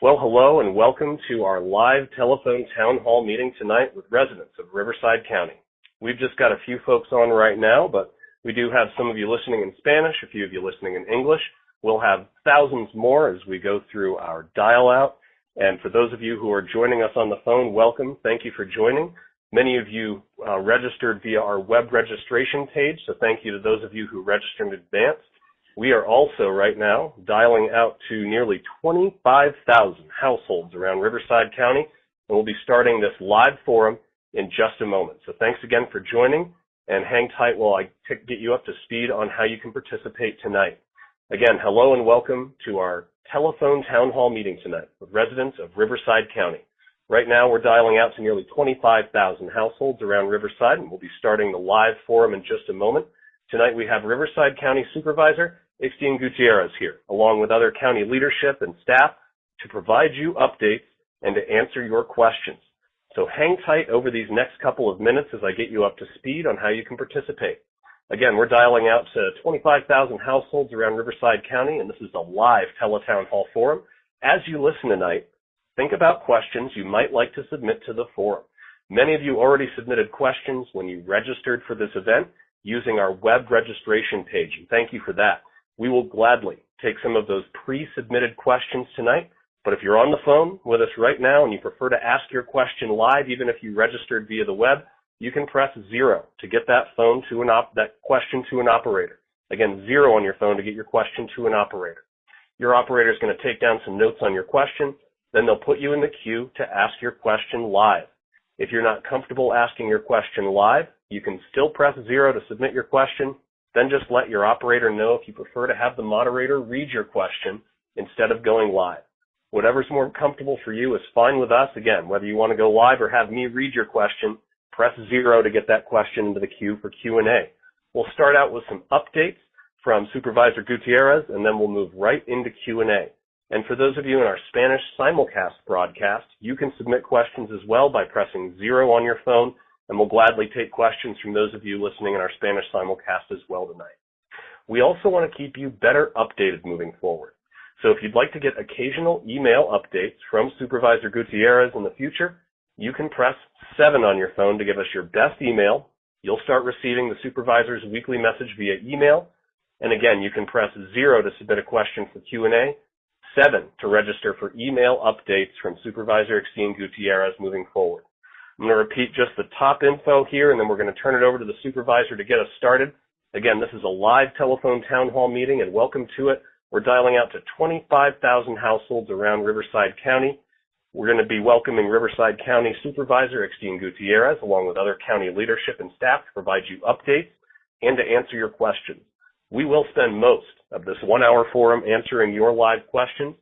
Well, hello and welcome to our live telephone town hall meeting tonight with residents of Riverside County. We've just got a few folks on right now, but we do have some of you listening in Spanish, a few of you listening in English. We'll have thousands more as we go through our dial-out. And for those of you who are joining us on the phone, welcome. Thank you for joining. Many of you registered via our web registration page, so thank you to those of you who registered in advance. We are also right now dialing out to nearly 25,000 households around Riverside County, and we'll be starting this live forum in just a moment. So thanks again for joining, and hang tight while I get you up to speed on how you can participate tonight. Again, hello and welcome to our telephone town hall meeting tonight with residents of Riverside County. Right now we're dialing out to nearly 25,000 households around Riverside, and we'll be starting the live forum in just a moment. Tonight we have Riverside County Supervisor Gutierrez here, along with other county leadership and staff, to provide you updates and to answer your questions. So hang tight over these next couple of minutes as I get you up to speed on how you can participate. Again, we're dialing out to 25,000 households around Riverside County, and this is a live teletown hall forum. As you listen tonight, think about questions you might like to submit to the forum. Many of you already submitted questions when you registered for this event using our web registration page, and thank you for that. We will gladly take some of those pre-submitted questions tonight, but if you're on the phone with us right now and you prefer to ask your question live, even if you registered via the web, you can press 0 to get that question to an operator. Again, 0 on your phone to get your question to an operator. Your operator is going to take down some notes on your question, then they'll put you in the queue to ask your question live. If you're not comfortable asking your question live, you can still press 0 to submit your question. Then just let your operator know if you prefer to have the moderator read your question instead of going live. Whatever's more comfortable for you is fine with us. Again, whether you want to go live or have me read your question, press 0 to get that question into the queue for Q&A. We'll start out with some updates from Supervisor Gutierrez, and then we'll move right into Q&A. And for those of you in our Spanish simulcast broadcast, you can submit questions as well by pressing 0 on your phone, and we'll gladly take questions from those of you listening in our Spanish simulcast as well tonight. We also want to keep you better updated moving forward. So if you'd like to get occasional email updates from Supervisor Gutierrez in the future, you can press 7 on your phone to give us your best email. You'll start receiving the supervisor's weekly message via email. And again, you can press 0 to submit a question for Q&A, 7 to register for email updates from Supervisor Gutierrez moving forward. I'm going to repeat just the top info here, and then we're going to turn it over to the supervisor to get us started. Again, this is a live telephone town hall meeting, and welcome to it. We're dialing out to 25,000 households around Riverside County. We're going to be welcoming Riverside County Supervisor Gutierrez, along with other county leadership and staff, to provide you updates and to answer your questions. We will spend most of this 1-hour forum answering your live questions.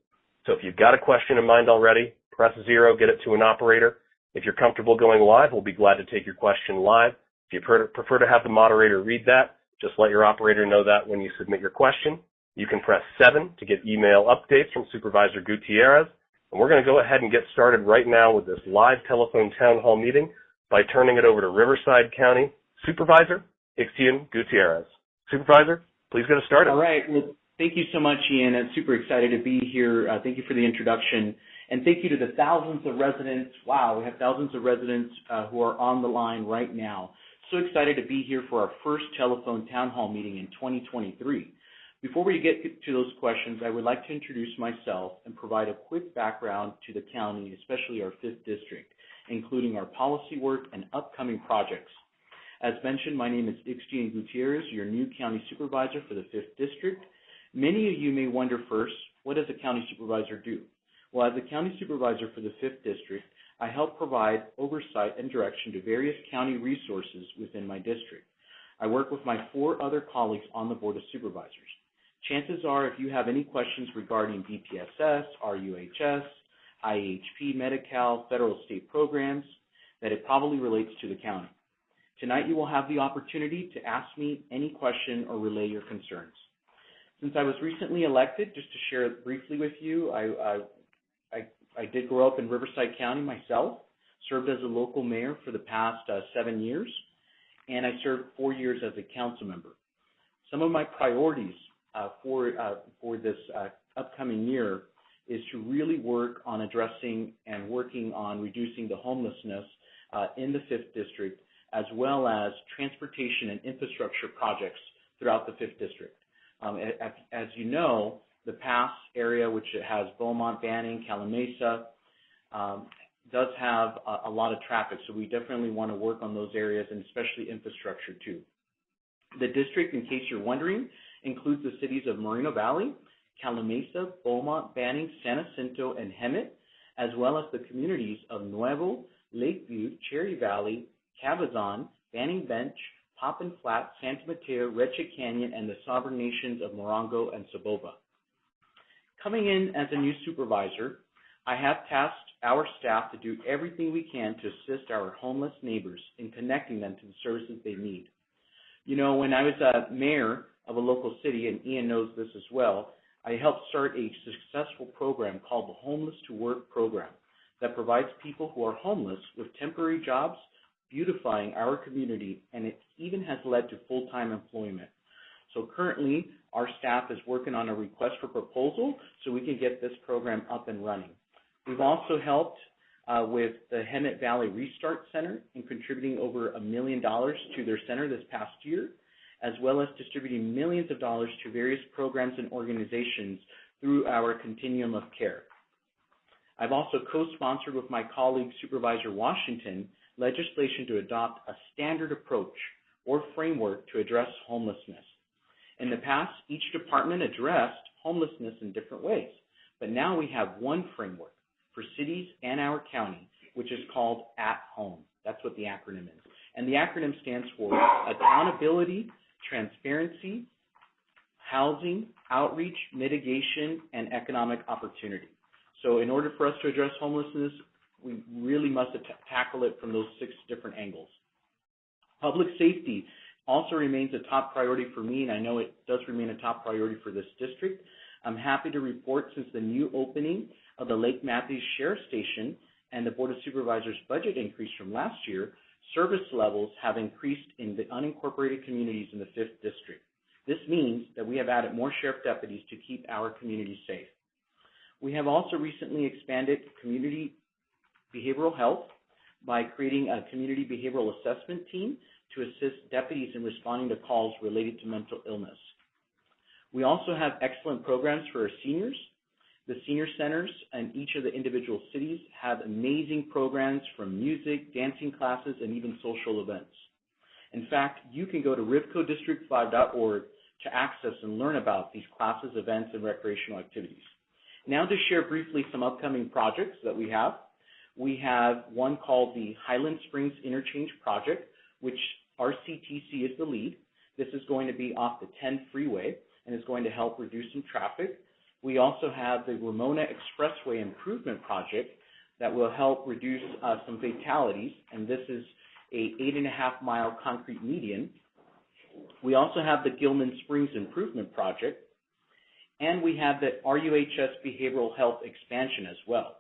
So if you've got a question in mind already, press 0, get it to an operator. If you're comfortable going live, we'll be glad to take your question live. If you prefer to have the moderator read that, just let your operator know that when you submit your question. You can press 7 to get email updates from Supervisor Gutierrez. And we're going to go ahead and get started right now with this live telephone town hall meeting by turning it over to Riverside County Supervisor Gutierrez. Supervisor, please get us started. All right. Well, thank you so much, Ian. I'm super excited to be here. Thank you for the introduction. And thank you to the thousands of residents. Wow, we have thousands of residents who are on the line right now. So excited to be here for our first telephone town hall meeting in 2023. Before we get to those questions, I would like to introduce myself and provide a quick background to the county, especially our 5th district, including our policy work and upcoming projects. As mentioned, my name is Gutierrez, your new county supervisor for the 5th district. Many of you may wonder first, what does a county supervisor do? Well, as a county supervisor for the 5th district, I help provide oversight and direction to various county resources within my district. I work with my 4 other colleagues on the Board of Supervisors. Chances are, if you have any questions regarding BPSS, RUHS, IHP, Medi-Cal, federal state programs, that it probably relates to the county. Tonight, you will have the opportunity to ask me any question or relay your concerns. Since I was recently elected, just to share it briefly with you, I did grow up in Riverside County myself, served as a local mayor for the past 7 years, and I served 4 years as a council member. Some of my priorities for this upcoming year is to really work on addressing and working on reducing the homelessness in the 5th District, as well as transportation and infrastructure projects throughout the 5th District. As you know, the Pass area, which has Beaumont, Banning, Calimesa, does have a lot of traffic, so we definitely want to work on those areas, and especially infrastructure too. The district, in case you're wondering, includes the cities of Moreno Valley, Calimesa, Beaumont, Banning, San Jacinto, and Hemet, as well as the communities of Nuevo, Lakeview, Cherry Valley, Cabazon, Banning Bench, Poppin Flat, Santa Mateo, Red Chick Canyon, and the sovereign nations of Morongo and Saboba. Coming in as a new supervisor, I have tasked our staff to do everything we can to assist our homeless neighbors in connecting them to the services they need. You know, when I was a mayor of a local city, and Ian knows this as well, I helped start a successful program called the Homeless to Work program that provides people who are homeless with temporary jobs, beautifying our community, and it even has led to full-time employment. So currently, our staff is working on a request for proposal so we can get this program up and running. We've also helped with the Hemet Valley Restart Center in contributing over $1 million to their center this past year, as well as distributing millions of dollars to various programs and organizations through our continuum of care. I've also co-sponsored with my colleague Supervisor Washington legislation to adopt a standard approach or framework to address homelessness. In the past, each department addressed homelessness in different ways, but now we have one framework for cities and our county, which is called At Home. That's what the acronym is. And the acronym stands for Accountability, Transparency, Housing, Outreach, Mitigation, and Economic Opportunity. So in order for us to address homelessness, we really must tackle it from those 6 different angles. Public safety also remains a top priority for me, and I know it does remain a top priority for this district. I'm happy to report since the new opening of the Lake Matthews Sheriff Station and the Board of Supervisors budget increase from last year, service levels have increased in the unincorporated communities in the 5th District. This means that we have added more sheriff deputies to keep our communities safe. We have also recently expanded community behavioral health by creating a community behavioral assessment team to assist deputies in responding to calls related to mental illness. We also have excellent programs for our seniors. The senior centers in each of the individual cities have amazing programs from music, dancing classes, and even social events. In fact, you can go to RivCodistrict5.org to access and learn about these classes, events, and recreational activities. Now to share briefly some upcoming projects that we have. We have one called the Highland Springs Interchange Project, which RCTC is the lead. This is going to be off the 10 freeway and is going to help reduce some traffic. We also have the Ramona Expressway Improvement Project that will help reduce some fatalities, and this is a 8.5-mile concrete median. We also have the Gilman Springs Improvement Project, and we have the RUHS Behavioral Health Expansion as well.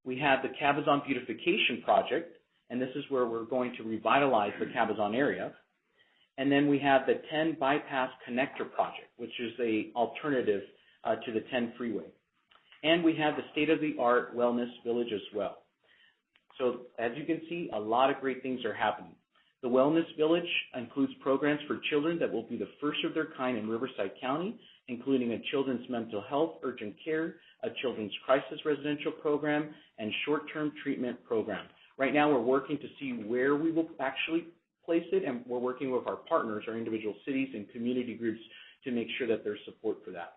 We have the Cabazon Beautification Project, and this is where we're going to revitalize the Cabazon area. And then we have the 10 Bypass Connector Project, which is an alternative to the 10 freeway. And we have the state-of-the-art wellness village as well. So as you can see, a lot of great things are happening. The wellness village includes programs for children that will be the first of their kind in Riverside County, including a children's mental health urgent care, a children's crisis residential program, and short-term treatment program. Right now we're working to see where we will actually place it, and we're working with our partners, our individual cities and community groups, to make sure that there's support for that.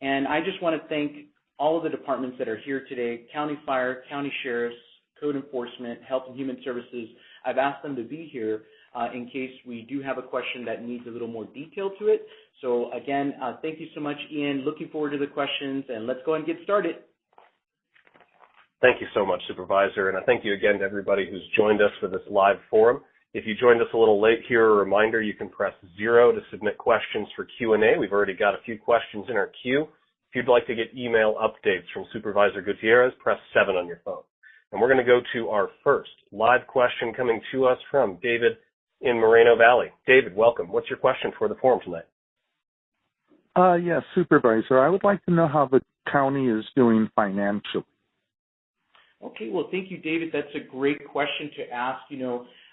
And I just want to thank all of the departments that are here today: County Fire, County Sheriffs, Code Enforcement, Health and Human Services. I've asked them to be here in case we do have a question that needs a little more detail to it. So again, thank you so much, Ian. Looking forward to the questions, and let's go and get started. Thank you so much, Supervisor, and I thank you again to everybody who's joined us for this live forum. If you joined us a little late here, a reminder, you can press 0 to submit questions for Q&A. We've already got a few questions in our queue. If you'd like to get email updates from Supervisor Gutierrez, press 7 on your phone. And we're going to go to our first live question coming to us from David in Moreno Valley. David, welcome. What's your question for the forum tonight? Yes, Supervisor. I would like to know how the county is doing financially. Okay, well, thank you, David. That's a great question to ask.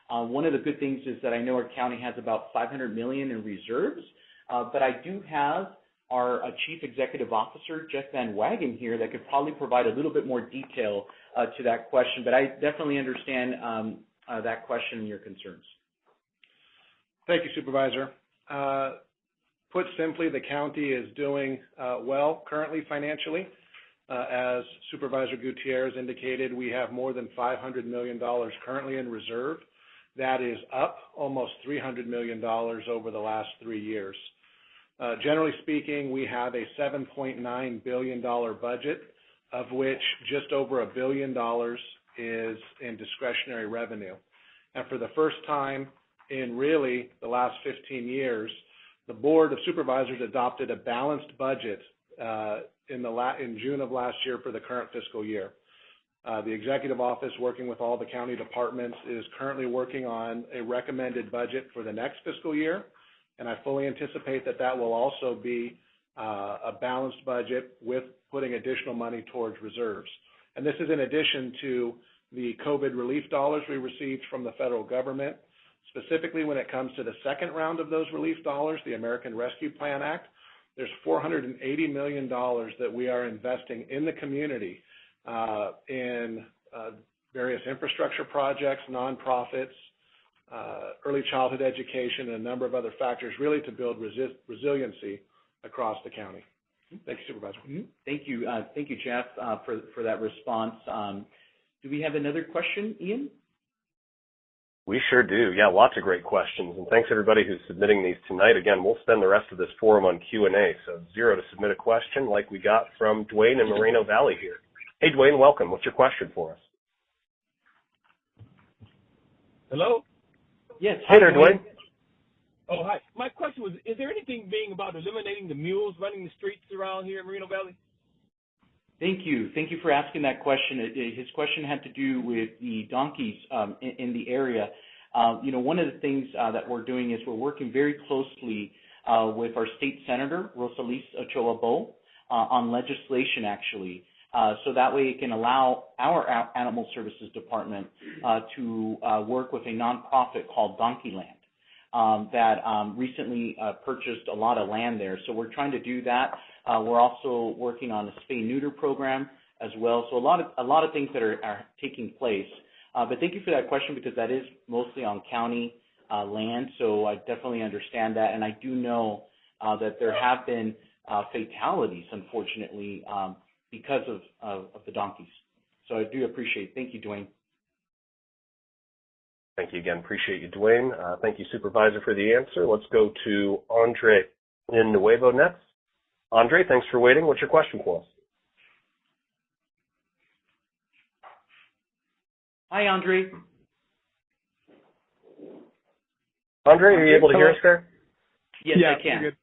One of the good things is that I know our county has about $500 million in reserves, but I do have our Chief Executive Officer, Jeff Van Wagen, here that could probably provide a little bit more detail to that question. But I definitely understand that question and your concerns. Thank you, Supervisor. Put simply, the county is doing well currently financially. As Supervisor Gutierrez indicated, we have more than $500 million currently in reserve. That is up almost $300 million over the last 3 years. Generally speaking, we have a $7.9 billion budget, of which just over $1 billion is in discretionary revenue. And for the first time in really the last 15 years, the Board of Supervisors adopted a balanced budget in June of last year for the current fiscal year. The Executive Office, working with all the county departments, is currently working on a recommended budget for the next fiscal year, and I fully anticipate that that will also be a balanced budget with putting additional money towards reserves. And this is in addition to the COVID relief dollars we received from the federal government. Specifically, when it comes to the second round of those relief dollars, the American Rescue Plan Act, there's $480 million that we are investing in the community in various infrastructure projects, nonprofits, early childhood education, and a number of other factors, really to build resiliency across the county. Thank you, Supervisor. Thank you, Jeff, for that response. Do we have another question, Ian? We sure do. Yeah, lots of great questions. And thanks everybody who's submitting these tonight. Again, we'll spend the rest of this forum on Q&A. So 0 to submit a question like we got from Dwayne in Moreno Valley here. Hey, Dwayne, welcome. What's your question for us? Hello? Yes. Hey there, Dwayne. Oh, hi. My question was, is there anything being about eliminating the mules running the streets around here in Moreno Valley? Thank you. Thank you for asking that question. His question had to do with the donkeys in the area. One of the things that we're doing is we're working very closely with our state senator, Rosalis Ochoa Bo, on legislation, actually, so that way it can allow our Animal Services Department to work with a nonprofit called Donkeyland that recently purchased a lot of land there. So we're trying to do that. We're also working on a spay-neuter program as well. So a lot of things that are taking place. But thank you for that question, because that is mostly on county land. So I definitely understand that, and I do know that there have been fatalities, unfortunately, because of the donkeys. So I do appreciate it. Thank you, Dwayne. Thank you again. Appreciate you, Dwayne. Thank you, Supervisor, for the answer. Let's go to Andre in Nuevo next. Andre, thanks for waiting. What's your question for us? Hi, Andre. Andre, are you able to hear us there? Yes, yeah, I can. Good.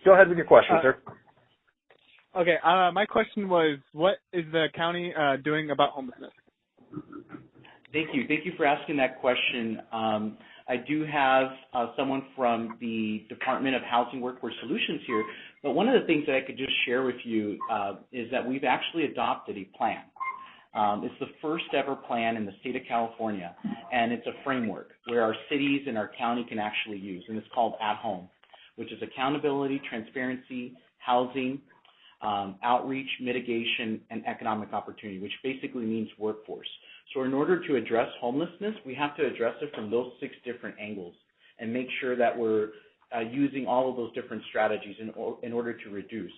Go ahead with your question, sir. Okay, my question was, what is the county doing about homelessness? Thank you. Thank you for asking that question. I do have someone from the Department of Housing Workforce Solutions here, but one of the things that I could just share with you is that we've actually adopted a plan. It's the first ever plan in the state of California, and it's a framework where our cities and our county can actually use, and it's called At Home, which is accountability, transparency, housing, outreach, mitigation, and economic opportunity, which basically means workforce. So in order to address homelessness, we have to address it from those 6 different angles and make sure that we're using all of those different strategies in order to reduce.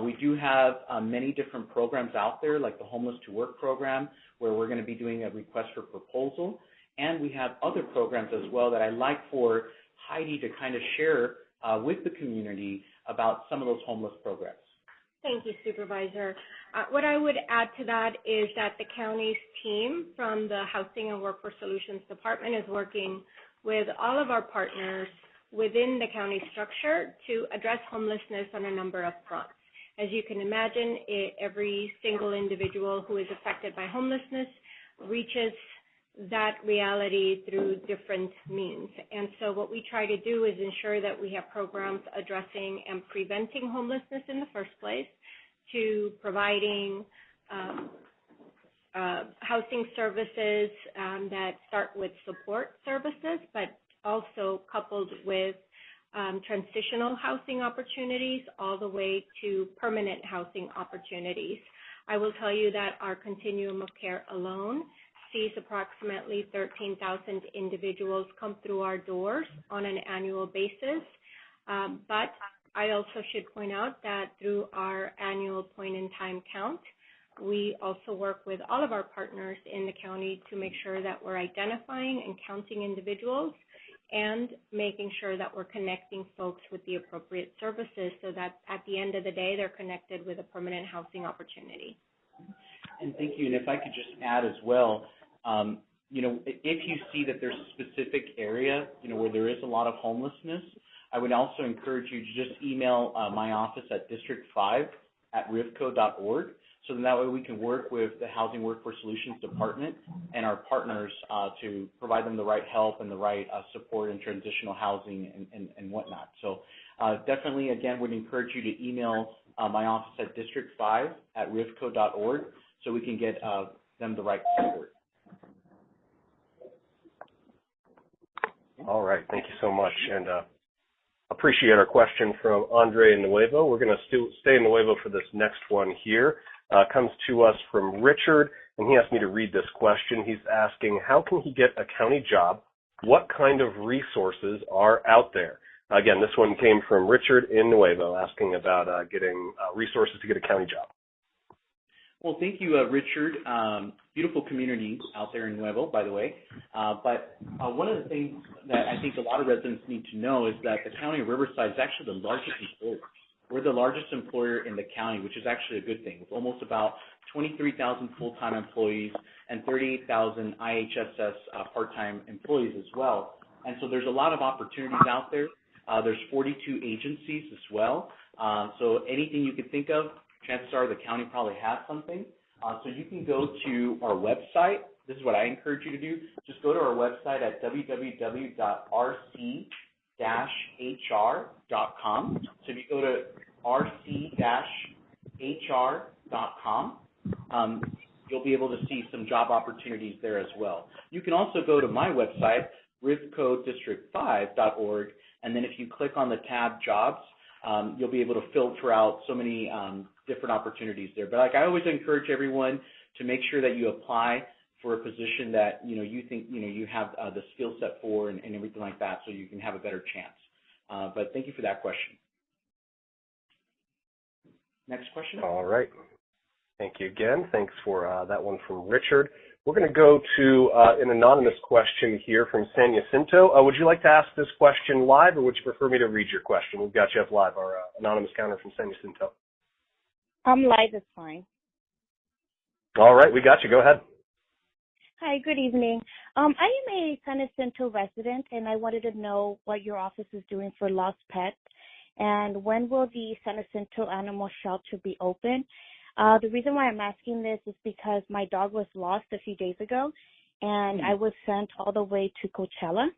We do have many different programs out there, like the Homeless to Work program, where we're going to be doing a request for proposal. And we have other programs as well that I'd like for Heidi to kind of share with the community about some of those homeless programs. Thank you, Supervisor. What I would add to that is that the county's team from the Housing and Workforce Solutions Department is working with all of our partners within the county structure to address homelessness on a number of fronts. As you can imagine, every single individual who is affected by homelessness reaches that reality through different means. And so what we try to do is ensure that we have programs addressing and preventing homelessness in the first place, to providing housing services that start with support services, but also coupled with transitional housing opportunities all the way to permanent housing opportunities. I will tell you that our continuum of care alone sees approximately 13,000 individuals come through our doors on an annual basis. But I also should point out that through our annual point-in-time count, we also work with all of our partners in the county to make sure that we're identifying and counting individuals and making sure that we're connecting folks with the appropriate services so that at the end of the day, they're connected with a permanent housing opportunity. And thank you. And if I could just add as well, if you see that there's a specific area, where there is a lot of homelessness, I would also encourage you to just email my office at district5@rivco.org, so that way we can work with the Housing Workforce Solutions Department and our partners to provide them the right help and the right support in transitional housing and whatnot. So definitely, again, would encourage you to email my office at district5@rivco.org so we can get them the right support. All right, thank you so much, and appreciate our question from Andre in Nuevo. We're going to stay in Nuevo for this next one here. Comes to us from Richard, and he asked me to read this question. He's asking, how can he get a county job? What kind of resources are out there? Again, this one came from Richard in Nuevo, asking about getting resources to get a county job. Well, thank you, Richard. Beautiful community out there in Nuevo, by the way. But one of the things that I think a lot of residents need to know is that the County of Riverside is actually the largest employer. We're the largest employer in the county, which is actually a good thing, with almost about 23,000 full-time employees and 38,000 IHSS part-time employees as well. And so there's a lot of opportunities out there. There's 42 agencies as well. So anything you could think of, chances are the county probably has something. So you can go to our website. This is what I encourage you to do. Just go to our website at www.rc-hr.com. So if you go to rc-hr.com, you'll be able to see some job opportunities there as well. You can also go to my website, rivcodistrict5.org, and then if you click on the tab Jobs, you'll be able to filter out so many different opportunities there. But like I always encourage everyone to make sure that you apply for a position that you think you have the skill set for and everything like that, so you can have a better chance. But thank you for that question. Next question. All right. Thank you again. Thanks for that one from Richard. We're going to go to an anonymous question here from San Jacinto. Would you like to ask this question live, or would you prefer me to read your question? We've got you up live, our anonymous counter from San Jacinto. Live is fine. All right, we got you. Go ahead. Hi, good evening. I am a San Jacinto resident, and I wanted to know what your office is doing for lost pets, and when will the San Jacinto Animal Shelter be open? The reason why I'm asking this is because my dog was lost a few days ago, and I was sent all the way to Coachella.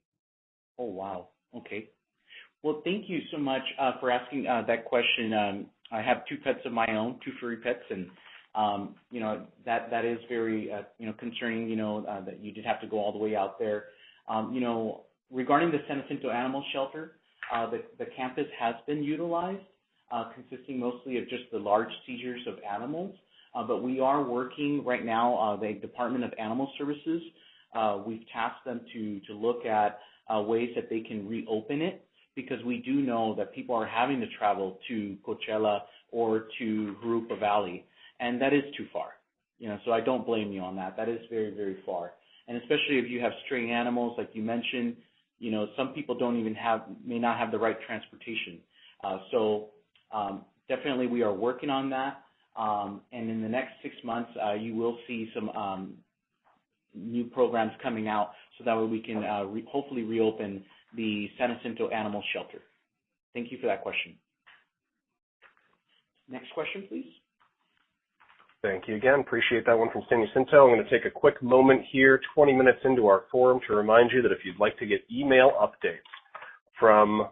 Oh, wow. Okay. Well, thank you so much for asking that question. I have two pets of my own, two furry pets, and that is very concerning. That you did have to go all the way out there. Regarding the San Jacinto Animal Shelter, the campus has been utilized, consisting mostly of just the large seizures of animals. But we are working right now. The Department of Animal Services, we've tasked them to look at ways that they can reopen it, because we do know that people are having to travel to Coachella or to Jurupa Valley, and that is too far. So I don't blame you on that. That is very, very far. And especially if you have stray animals, like you mentioned, some people may not have the right transportation. So definitely we are working on that. And in the next 6 months, you will see some new programs coming out, so that way we can hopefully reopen the San Jacinto Animal Shelter. Thank you for that question. Next question, please. Thank you again. Appreciate that one from Cindy Cinto. I'm going to take a quick moment here, 20 minutes into our forum, to remind you that if you'd like to get email updates from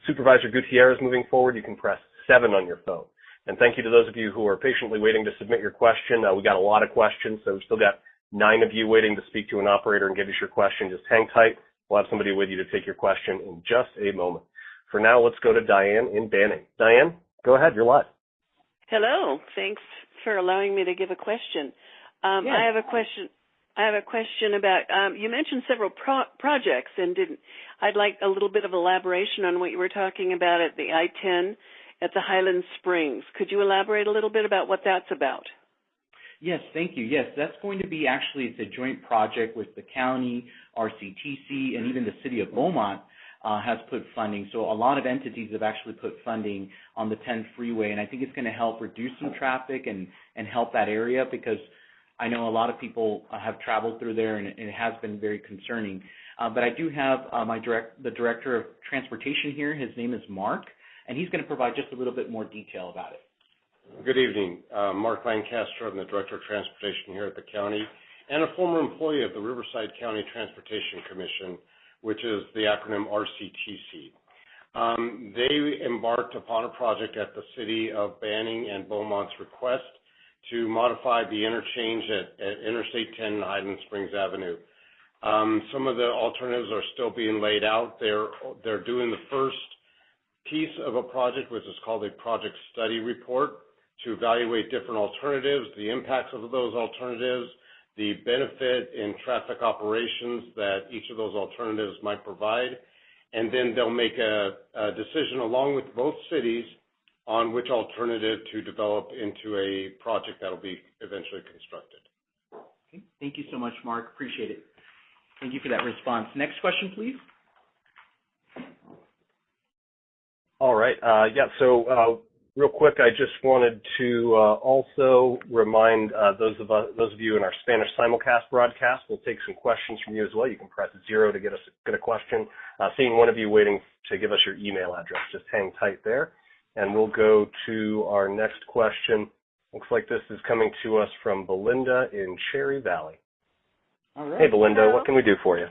Supervisor Gutierrez moving forward, you can press 7 on your phone. And thank you to those of you who are patiently waiting to submit your question. We got a lot of questions, so we've still got 9 of you waiting to speak to an operator and give us your question. Just hang tight. We'll have somebody with you to take your question in just a moment. For now, let's go to Diane in Banning. Diane, go ahead. You're live. Hello. Thanks for allowing me to give a question. Yeah. I have a question about, you mentioned several projects, and I'd like a little bit of elaboration on what you were talking about at the I-10 at the Highland Springs. Could you elaborate a little bit about what that's about? Yes, thank you. Yes, that's going to be actually, it's a joint project with the county, RCTC, and even the city of Beaumont has put funding. So a lot of entities have actually put funding on the 10 freeway, and I think it's going to help reduce some traffic and help that area, because I know a lot of people have traveled through there, and it has been very concerning. But I do have the Director of Transportation here. His name is Mark, and he's going to provide just a little bit more detail about it. Good evening. Mark Lancaster. I'm the Director of Transportation here at the county and a former employee of the Riverside County Transportation Commission, which is the acronym RCTC. They embarked upon a project at the city of Banning and Beaumont's request to modify the interchange at Interstate 10 and Highland Springs Avenue. Some of the alternatives are still being laid out. They're doing the first piece of a project, which is called a project study report, to evaluate different alternatives, the impacts of those alternatives, the benefit in traffic operations that each of those alternatives might provide, and then they'll make a decision along with both cities on which alternative to develop into a project that will be eventually constructed. Okay. Thank you so much, Mark. Appreciate it. Thank you for that response. Next question, please. All right. So real quick, I just wanted to also remind those of you in our Spanish simulcast broadcast, we'll take some questions from you as well. You can press 0 to get a question. Seeing one of you waiting to give us your email address, just hang tight there. And we'll go to our next question. Looks like this is coming to us from Belinda in Cherry Valley. All right. Hey, Belinda, Hello. what can we do for you?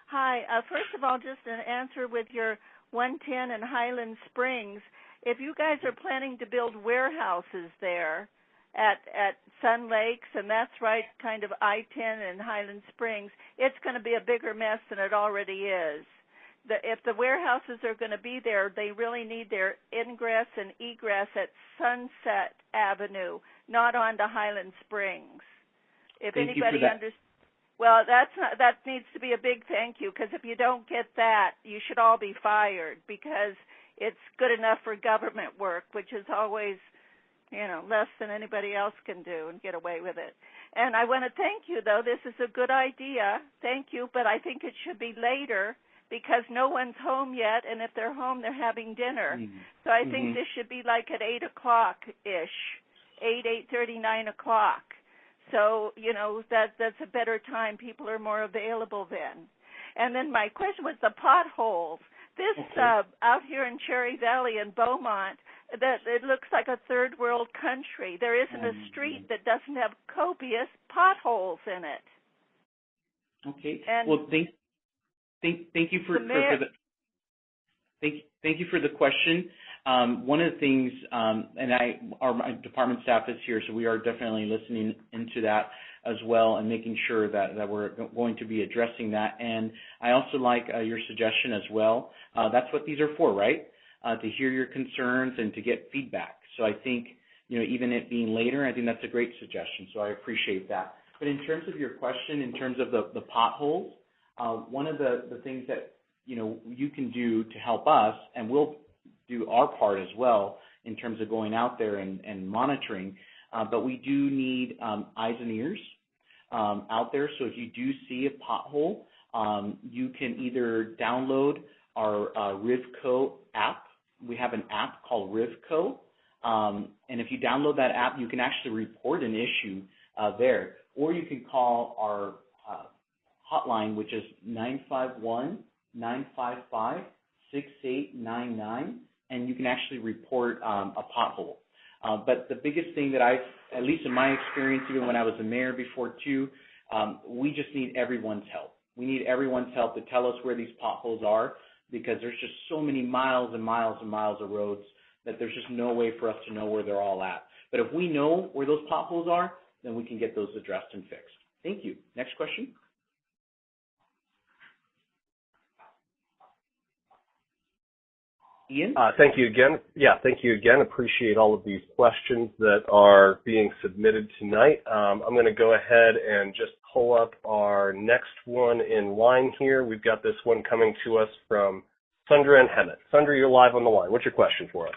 Hi. First of all, just an answer with your 110 and Highland Springs. If you guys are planning to build warehouses there at Sun Lakes, and that's right, kind of I-10 and Highland Springs, it's going to be a bigger mess than it already is. If the warehouses are going to be there, they really need their ingress and egress at Sunset Avenue, not onto Highland Springs. If Thank anybody you for that. Well, that needs to be a big thank you, because if you don't get that, you should all be fired, because it's good enough for government work, which is always, less than anybody else can do and get away with it. And I want to thank you, though. This is a good idea. Thank you, but I think it should be later, because no one's home yet, and if they're home, they're having dinner. Mm-hmm. So I think this should be like at 8 o'clock-ish, 8:30, 9 o'clock. So, that's a better time. People are more available then. And then my question was the potholes. This, out here in Cherry Valley and Beaumont, that it looks like a third world country. There isn't a street that doesn't have copious potholes in it. Okay. And well, thank you for the thank you for the question. One of the things, my department staff is here, so we are definitely listening into that as well and making sure that we're going to be addressing that. And I also like your suggestion as well. That's what these are for, right? To hear your concerns and to get feedback. So I think, even it being later, I think that's a great suggestion. So I appreciate that. But in terms of your question, in terms of the potholes, one of the things that, you can do to help us, and we'll do our part as well in terms of going out there and monitoring, but we do need eyes and ears out there. So if you do see a pothole, you can either download our RivCo app. We have an app called RivCo, and if you download that app, you can actually report an issue there, or you can call our hotline, which is 951-955-6899, and you can actually report a pothole. But the biggest thing that at least in my experience, even when I was a mayor before too, we just need everyone's help. We need everyone's help to tell us where these potholes are, because there's just so many miles and miles and miles of roads that there's just no way for us to know where they're all at. But if we know where those potholes are, then we can get those addressed and fixed. Thank you. Next question. Ian? Thank you again. Yeah, thank you again. Appreciate all of these questions that are being submitted tonight. I'm going to go ahead and just pull up our next one in line here. We've got this one coming to us from Sandra and Hemet. Sandra, you're live on the line. What's your question for us?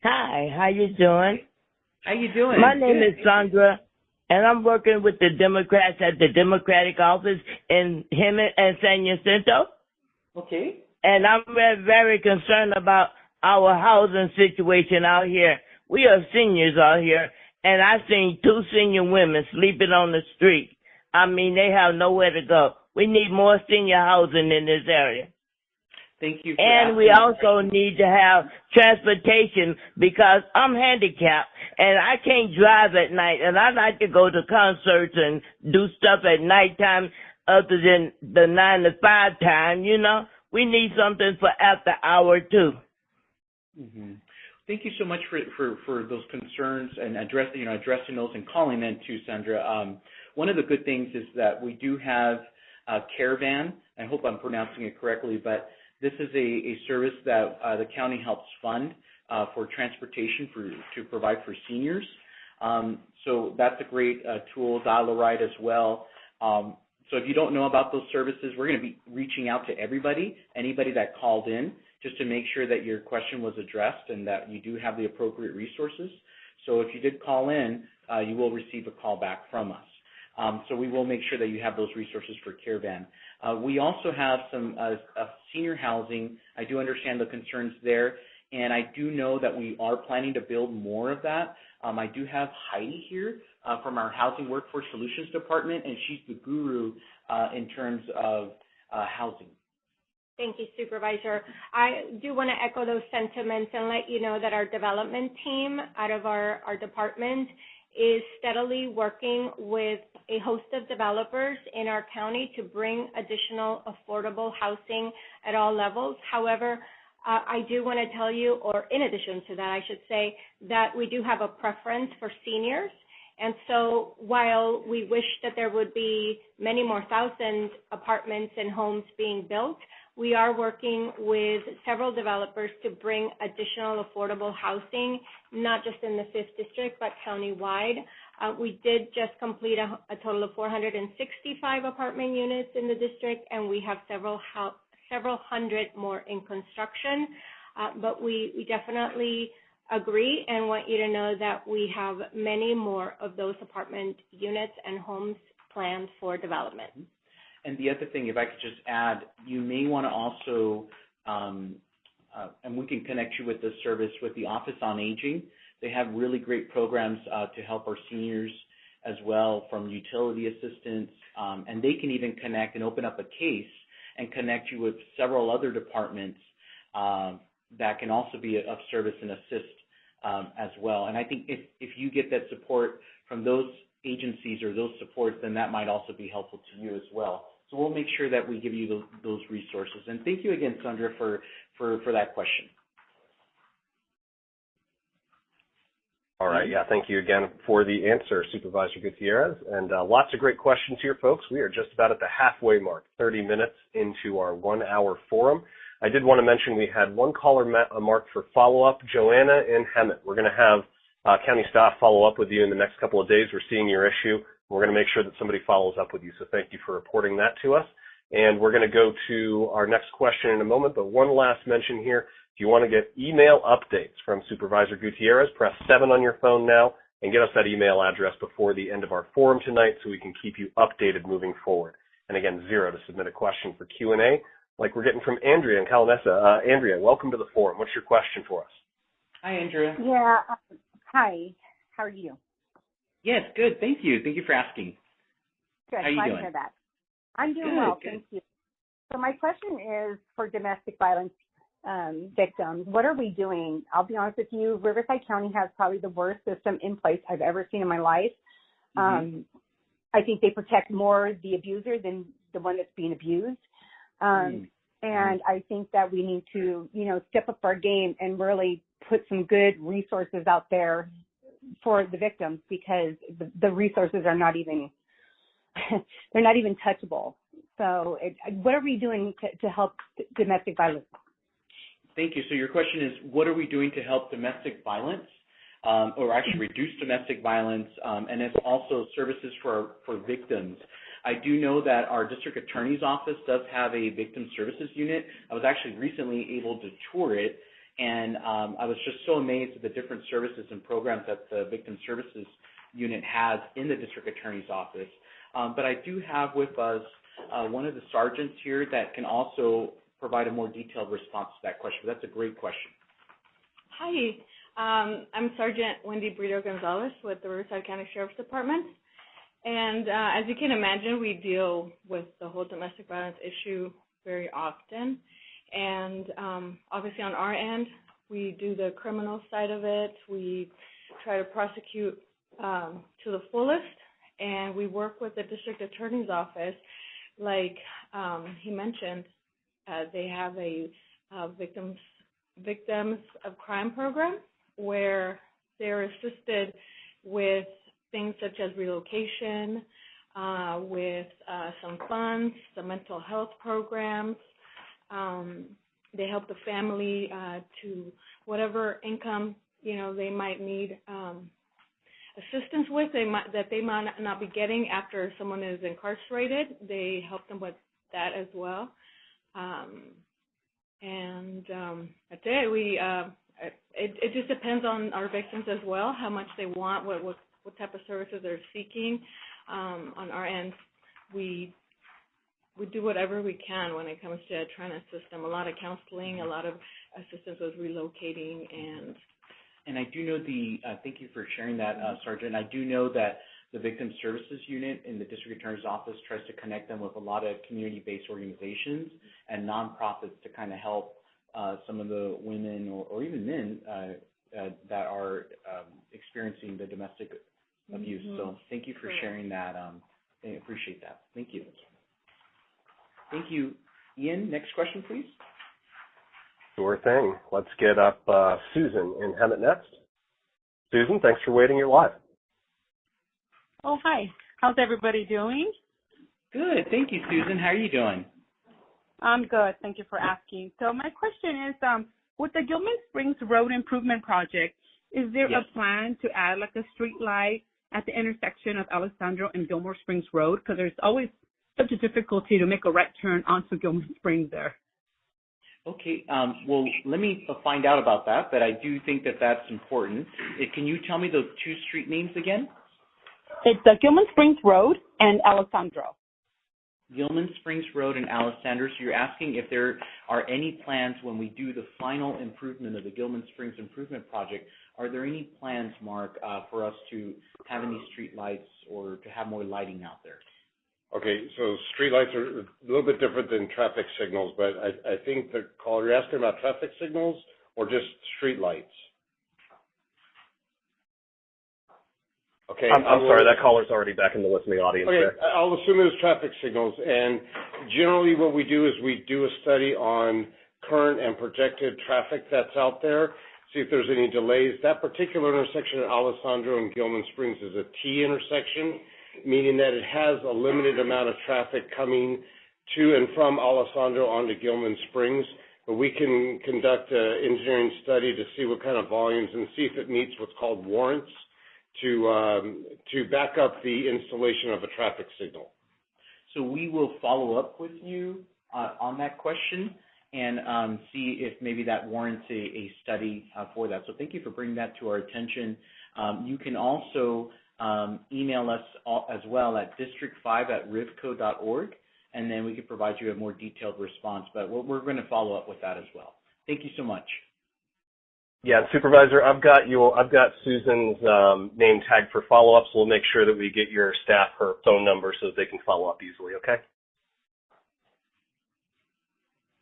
Hi, how you doing? How you doing? My name is Sandra, and I'm working with the Democrats at the Democratic office in Hemet and San Jacinto. Okay. And I'm very concerned about our housing situation out here. We are seniors out here, and I've seen 2 senior women sleeping on the street. I mean, they have nowhere to go. We need more senior housing in this area. Thank you. And we also need to have transportation, because I'm handicapped and I can't drive at night, and I like to go to concerts and do stuff at nighttime other than the 9 to 5 time, you know. We need something for after hour too. Mm-hmm. Thank you so much for those concerns and addressing those and calling in too, Sandra. One of the good things is that we do have Caravan. I hope I'm pronouncing it correctly, but this is a service that the county helps fund for transportation to provide for seniors. So that's a great tool. Dial-A-Ride as well. So if you don't know about those services, we're going to be reaching out to anybody that called in, just to make sure that your question was addressed and that you do have the appropriate resources. So if you did call in, you will receive a call back from us. So we will make sure that you have those resources for Caravan. We also have some senior housing. I do understand the concerns there, and I do know that we are planning to build more of that. I do have Heidi here from our Housing Workforce Solutions Department, and she's the guru in terms of housing. Thank you, Supervisor. I do want to echo those sentiments and let you know that our development team out of our department is steadily working with a host of developers in our county to bring additional affordable housing at all levels. However, I do want to tell you, or in addition to that, I should say, that we do have a preference for seniors. And so while we wish that there would be many more thousand apartments and homes being built, we are working with several developers to bring additional affordable housing, not just in the 5th District, but countywide. We did just complete a total of 465 apartment units in the district, and we have several hundred more in construction. But we definitely agree and want you to know that we have many more of those apartment units and homes planned for development. And the other thing, if I could just add, you may want to also, and we can connect you with this service, with the Office on Aging. They have really great programs to help our seniors as well, from utility assistance, and they can even connect and open up a case and connect you with several other departments that can also be of service and assist as well. And I think if you get that support from those agencies or those supports, then that might also be helpful to you as well. So we'll make sure that we give you those resources. And thank you again, Sandra, for that question. All right. Yeah, thank you again for the answer, Supervisor Gutierrez. And lots of great questions here, folks. We are just about at the halfway mark, 30 minutes into our 1-hour forum. I did want to mention we had one caller marked for follow-up, Joanna in Hemet. We're going to have county staff follow up with you in the next couple of days. We're seeing your issue. We're going to make sure that somebody follows up with you. So thank you for reporting that to us. And we're going to go to our next question in a moment. But one last mention here. If you want to get email updates from Supervisor Gutierrez, press 7 on your phone now and get us that email address before the end of our forum tonight so we can keep you updated moving forward. And again, 0 to submit a question for Q&A, like we're getting from Andrea in Calamessa. Andrea, welcome to the forum. What's your question for us? Hi, Andrea. Yeah. Hi. How are you? Yes, good. Thank you. Thank you for asking. Good. How are you Glad doing? to hear that. I'm doing Good, well. good. Thank you. So my question is for domestic violence victims. What are we doing? I'll be honest with you, Riverside County has probably the worst system in place I've ever seen in my life. I think they protect more the abuser than the one that's being abused. And I think that we need to, step up our game and really put some good resources out there for the victims, because the resources are not even, they're not even touchable. So what are we doing to help domestic violence? Thank you. So your question is, what are we doing to help domestic violence, or actually reduce domestic violence, and it's also services for victims. I do know that our district attorney's office does have a victim services unit. I was actually recently able to tour it, and I was just so amazed at the different services and programs that the victim services unit has in the district attorney's office. But I do have with us one of the sergeants here that can also provide a more detailed response to that question. That's a great question. Hi, I'm Sergeant Wendy Brito Gonzalez with the Riverside County Sheriff's Department. And as you can imagine, we deal with the whole domestic violence issue very often. And obviously on our end, we do the criminal side of it. We try to prosecute to the fullest. And we work with the district attorney's office. Like he mentioned, they have a victims of crime program where they're assisted with things such as relocation, with some funds, some mental health programs. They help the family to whatever income they might need assistance with, that they might not be getting after someone is incarcerated. They help them with that as well. And that's it. It just depends on our victims as well, how much they want, what type of services they're seeking. On our end, we do whatever we can when it comes to trying to assist them. A lot of counseling, a lot of assistance with relocating, and I do know thank you for sharing that, Sergeant. I do know that the Victim Services Unit in the District Attorney's Office tries to connect them with a lot of community-based organizations and nonprofits to kind of help some of the women or even men that are experiencing the domestic abuse. So thank you for sharing that. I appreciate that. Thank you. Thank you. Ian, next question, please. Sure thing. Let's get up Susan in Hemet next. Susan, thanks for waiting. You're live. Oh, hi. How's everybody doing? Good. Thank you, Susan. How are you doing? I'm good. Thank you for asking. So my question is, with the Gilman Springs Road Improvement Project, is there a plan to add like a street light at the intersection of Alessandro and Gilmore Springs Road? Because there's always such a difficulty to make a right turn onto Gilman Springs there. Okay. Well, let me find out about that, but I do think that that's important. Can you tell me those two street names again? It's Gilman Springs Road and Alessandro. Gilman Springs Road and Alessandro. So you're asking if there are any plans when we do the final improvement of the Gilman Springs Improvement Project. Are there any plans, Mark, for us to have any street lights or to have more lighting out there? Okay, so street lights are a little bit different than traffic signals, but I think the caller, you're asking about traffic signals or just street lights? Okay. I'm sorry, that caller's already back in the listening audience. Okay, there. I'll assume it was traffic signals. And generally what we do is we do a study on current and projected traffic that's out there, see if there's any delays. That particular intersection at Alessandro and Gilman Springs is a T intersection, meaning that it has a limited amount of traffic coming to and from Alessandro onto Gilman Springs. But we can conduct an engineering study to see what kind of volumes and see if it meets what's called warrants to back up the installation of a traffic signal. So we will follow up with you on that question and see if maybe that warrants a study for that. So thank you for bringing that to our attention. You can also email us as well at district5@rivco.org, and then we can provide you a more detailed response. But we're going to follow up with that as well. Thank you so much. Yeah, Supervisor, I've got Susan's name tagged for follow-up, so we'll make sure that we get your staff her phone number so that they can follow up easily, okay?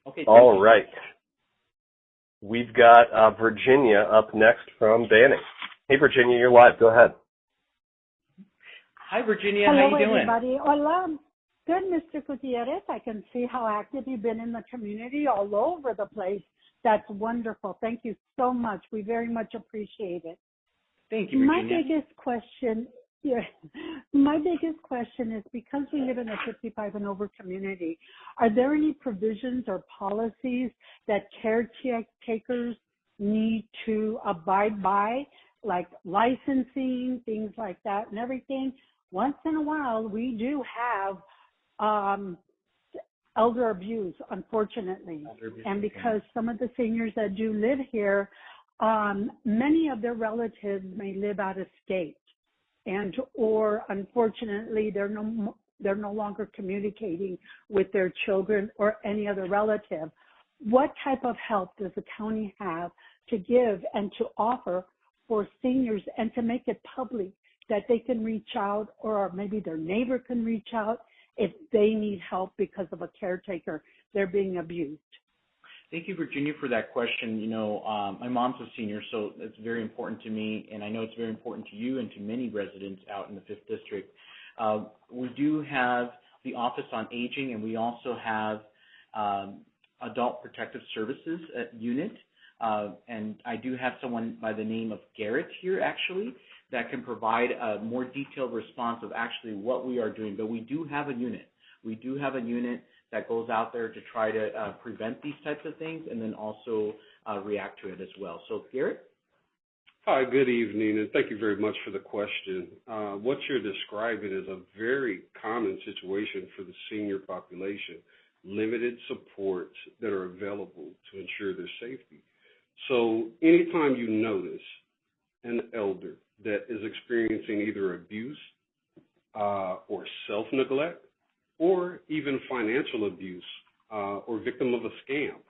Okay. All right. We've got Virginia up next from Banning. Hey, Virginia, you're live. Go ahead. Hi, Virginia. Hello, how you doing? everybody. Hola. Good, Mr. Gutierrez. I can see how active you've been in the community all over the place. That's wonderful. Thank you so much. We very much appreciate it. Thank you, Virginia. My biggest question is, because we live in a 55 and over community, are there any provisions or policies that caretakers need to abide by, like licensing, things like that and everything? Once in a while, we do have elder abuse, unfortunately. And because some of the seniors that do live here, many of their relatives may live out of state, and or unfortunately they're no longer communicating with their children or any other relative. What type of help does the county have to give and to offer for seniors, and to make it public that they can reach out, or maybe their neighbor can reach out if they need help because of a caretaker, they're being abused? Thank you, Virginia, for that question. You know, my mom's a senior, so it's very important to me, and I know it's very important to you and to many residents out in the 5th District. We do have the Office on Aging, and we also have Adult Protective Services unit, and I do have someone by the name of Garrett here, actually, that can provide a more detailed response of actually what we are doing. But we do have a unit. We do have a unit that goes out there to try to prevent these types of things, and then also react to it as well. So, Garrett? Hi, good evening, and thank you very much for the question. What you're describing is a very common situation for the senior population, limited supports that are available to ensure their safety. So anytime you notice an elder that is experiencing either abuse or self-neglect, or even financial abuse or victim of a scam,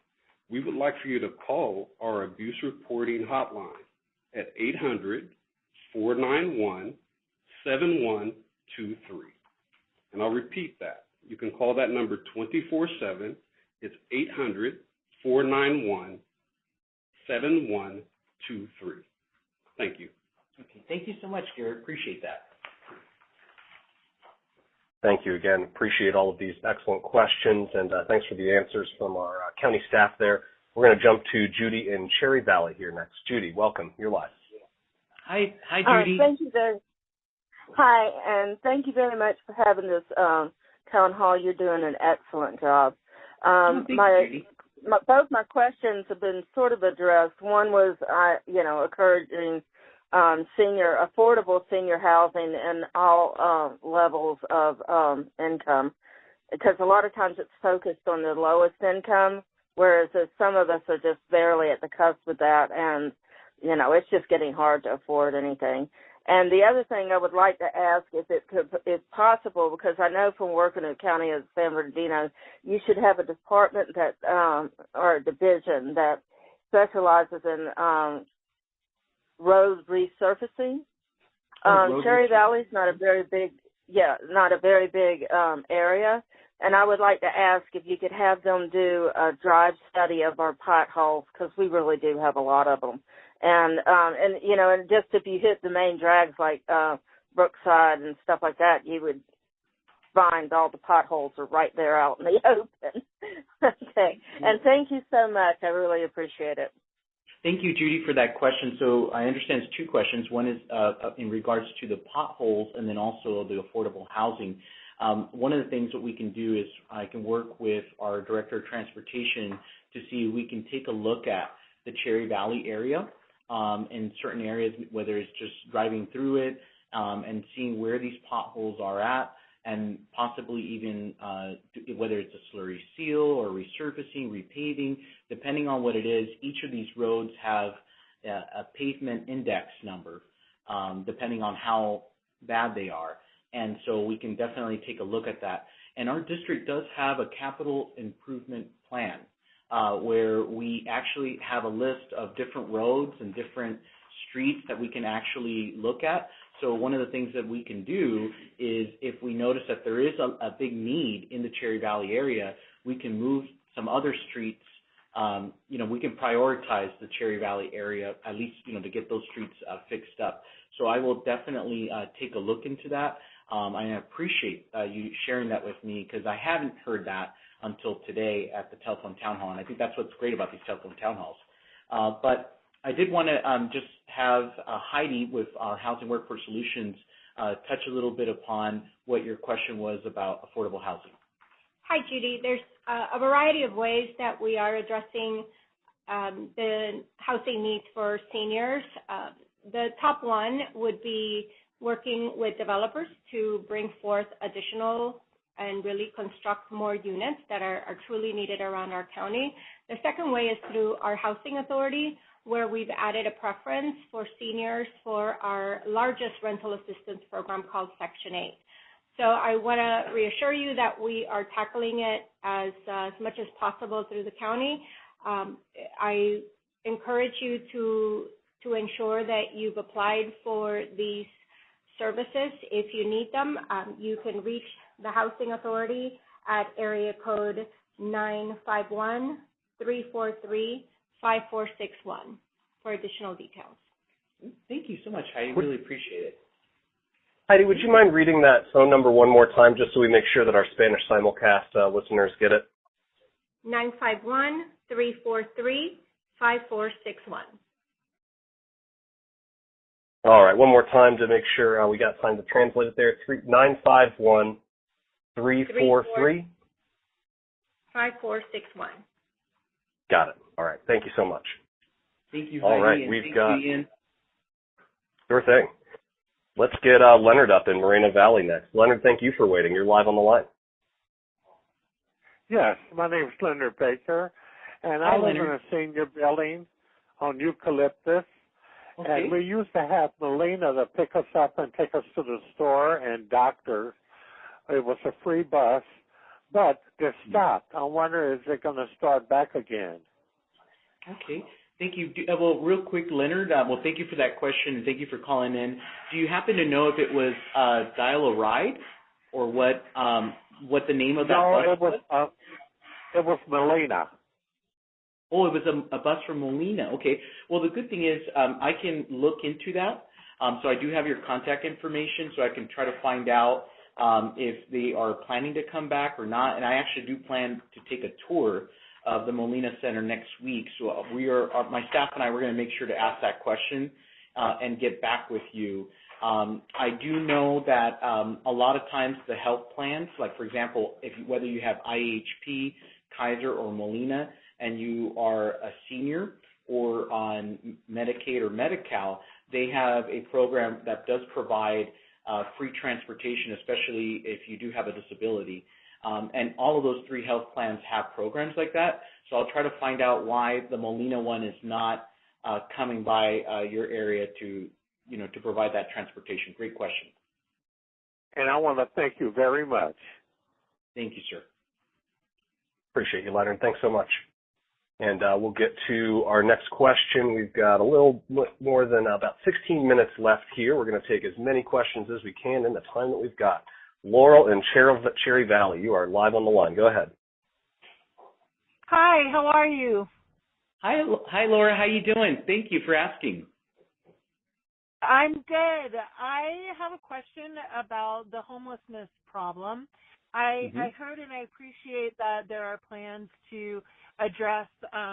we would like for you to call our abuse reporting hotline at 800-491-7123. And I'll repeat that. You can call that number 24/7. It's 800-491-7123. Thank you. Okay, thank you so much, Garrett. Appreciate that. Thank you again. Appreciate all of these excellent questions, and thanks for the answers from our county staff there. We're going to jump to Judy in Cherry Valley here next. Judy, welcome. You're live. Hi, Judy. Hi, and thank you very much for having this town hall. You're doing an excellent job. Both my questions have been sort of addressed. One was, encouraging affordable senior housing in all levels of income, because a lot of times it's focused on the lowest income, whereas some of us are just barely at the cusp of that, and it's just getting hard to afford anything. And the other thing I would like to ask, if possible, because I know from working in the county of San Bernardino, you should have a department that or a division that specializes in road resurfacing. Cherry Valley's not a very big area, and I would like to ask if you could have them do a drive study of our potholes, because we really do have a lot of them. And just if you hit the main drags like Brookside and stuff like that, you would find all the potholes are right there out in the open. Okay, and thank you so much. I really appreciate it. Thank you, Judy, for that question. So I understand it's two questions. One is in regards to the potholes, and then also the affordable housing. One of the things that we can do is I can work with our Director of Transportation to see if we can take a look at the Cherry Valley area in certain areas, whether it's just driving through it and seeing where these potholes are at, and possibly even whether it's a slurry seal or resurfacing, repaving, depending on what it is. Each of these roads have a pavement index number, depending on how bad they are. And so we can definitely take a look at that. And our district does have a capital improvement plan where we actually have a list of different roads and different streets that we can actually look at. So one of the things that we can do is, if we notice that there is a big need in the Cherry Valley area, we can move some other streets we can prioritize the Cherry Valley area, at least, to get those streets fixed up. So I will definitely take a look into that. I appreciate you sharing that with me because I hadn't heard that until today at the telephone town hall, and I think that's what's great about these telephone town halls. But I did want to just have Heidi with our Housing Workforce Solutions touch a little bit upon what your question was about affordable housing. Hi, Judy. There's a variety of ways that we are addressing the housing needs for seniors. The top one would be working with developers to bring forth additional and really construct more units that are truly needed around our county. The second way is through our housing authority, where we've added a preference for seniors for our largest rental assistance program called Section 8. So I want to reassure you that we are tackling it as much as possible through the county. I encourage you to ensure that you've applied for these services. If you need them, you can reach the Housing Authority at area code 951-343-5461 for additional details. Thank you so much, Heidi. Really appreciate it. Heidi, would you mind reading that phone number one more time just so we make sure that our Spanish simulcast listeners get it? 951-343-5461. All right, one more time to make sure we got time to translate it there. 951-343-5461. Got it. All right, thank you so much. Thank you, Heidi. All right, and we've thank got. you, Ian. Sure thing. Let's get Leonard up in Moreno Valley next. Leonard, thank you for waiting. You're live on the line. Yes, my name is Leonard Baker, and Hi, I live Leonard. in a senior building on Eucalyptus. Okay. And we used to have Melina to pick us up and take us to the store and doctors. It was a free bus, but it stopped. I wonder, is it going to start back again? Okay. Thank you. Well, real quick, Leonard, well, thank you for that question, and thank you for calling in. Do you happen to know if it was Dial a Ride or what the name of that bus was? It was Melina. Oh, it was a bus from Molina. Okay. Well, the good thing is I can look into that. So I do have your contact information, so I can try to find out if they are planning to come back or not. And I actually do plan to take a tour of the Molina Center next week. So my staff and I, we're going to make sure to ask that question and get back with you. I do know that a lot of times the health plans, like for example, whether you have IHP, Kaiser, or Molina, and you are a senior or on Medicaid or Medi-Cal, they have a program that does provide free transportation, especially if you do have a disability. And all of those three health plans have programs like that. So I'll try to find out why the Molina one is not coming by your area to provide that transportation. Great question. And I want to thank you very much. Thank you, sir. Appreciate you, Leonard. Thanks so much. And we'll get to our next question. We've got a little more than about 16 minutes left here. We're going to take as many questions as we can in the time that we've got. Laurel in Cherry Valley, you are live on the line. Go ahead. Hi, how are you? Hi, Laura. How you doing? Thank you for asking. I'm good. I have a question about the homelessness problem. I heard and I appreciate that there are plans to address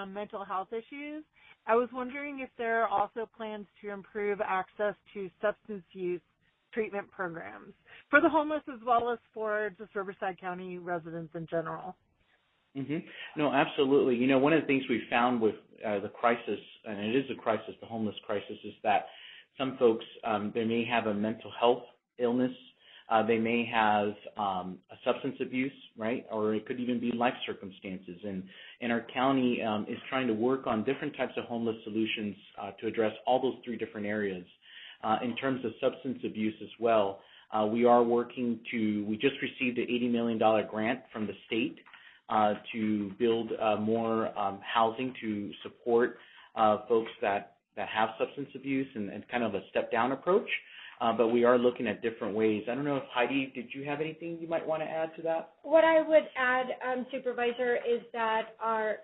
mental health issues. I was wondering if there are also plans to improve access to substance use treatment programs for the homeless as well as for just Riverside County residents in general. No, absolutely. You know, one of the things we found with the crisis, and it is a crisis, the homeless crisis, is that some folks, they may have a mental health illness. They may have a substance abuse, right? Or it could even be life circumstances. And our county is trying to work on different types of homeless solutions to address all those three different areas. In terms of substance abuse as well, we just received an $80 million grant from the state to build more housing to support folks that have substance abuse and kind of a step-down approach. but we are looking at different ways. I don't know if Heidi, did you have anything you might want to add to that? What I would add, Supervisor, is that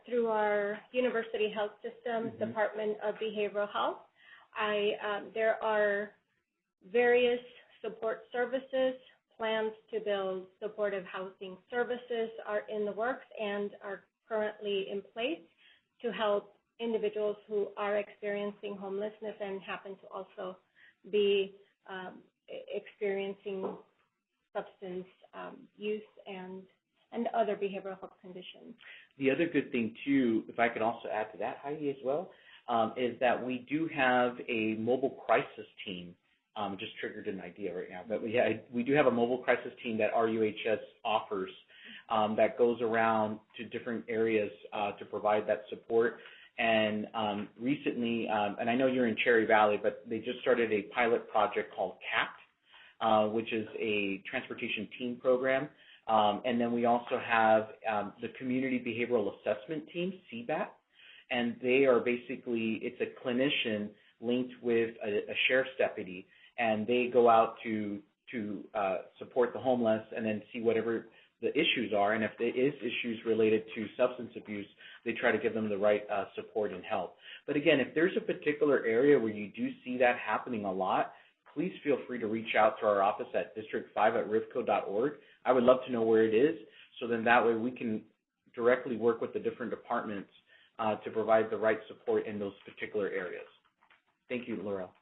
through our University Health System Department of Behavioral Health, there are various support services. Plans to build supportive housing services are in the works and are currently in place to help individuals who are experiencing homelessness and happen to also be experiencing substance use and other behavioral health conditions. The other good thing, too, if I could also add to that, Heidi, as well, is that we do have a mobile crisis team. Just triggered an idea right now, but we do have a mobile crisis team that RUHS offers that goes around to different areas to provide that support. And recently, and I know you're in Cherry Valley, but they just started a pilot project called CAPT, which is a transportation team program. And then we also have the Community Behavioral Assessment Team, CBAT, and they are basically, it's a clinician linked with a sheriff's deputy, and they go out to support the homeless and then see whatever the issues are, and if there is issues related to substance abuse, they try to give them the right support and help. But again, if there's a particular area where you do see that happening a lot, please feel free to reach out to our office at district5@rivco.org. I would love to know where it is, so then that way we can directly work with the different departments to provide the right support in those particular areas. Thank you, Laurel.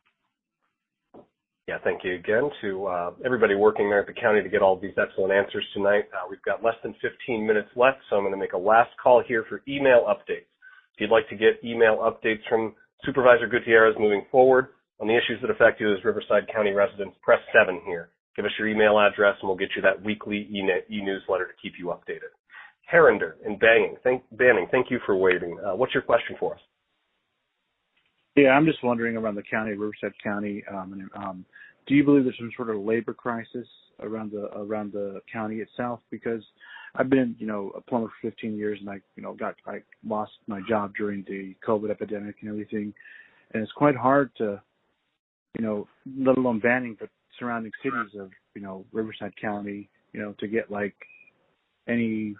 Yeah, thank you again to everybody working there at the county to get all of these excellent answers tonight. We've got less than 15 minutes left, so I'm going to make a last call here for email updates. If you'd like to get email updates from Supervisor Gutierrez moving forward on the issues that affect you as Riverside County residents, press 7 here. Give us your email address, and we'll get you that weekly e-newsletter to keep you updated. Herrinder in Banning, thank you for waiting. What's your question for us? Yeah, I'm just wondering around the county, Riverside County, do you believe there's some sort of labor crisis around the county itself? Because I've been, a plumber for 15 years, and I lost my job during the COVID epidemic and everything, and it's quite hard to, let alone Banning, but surrounding cities of, Riverside County, to get like any,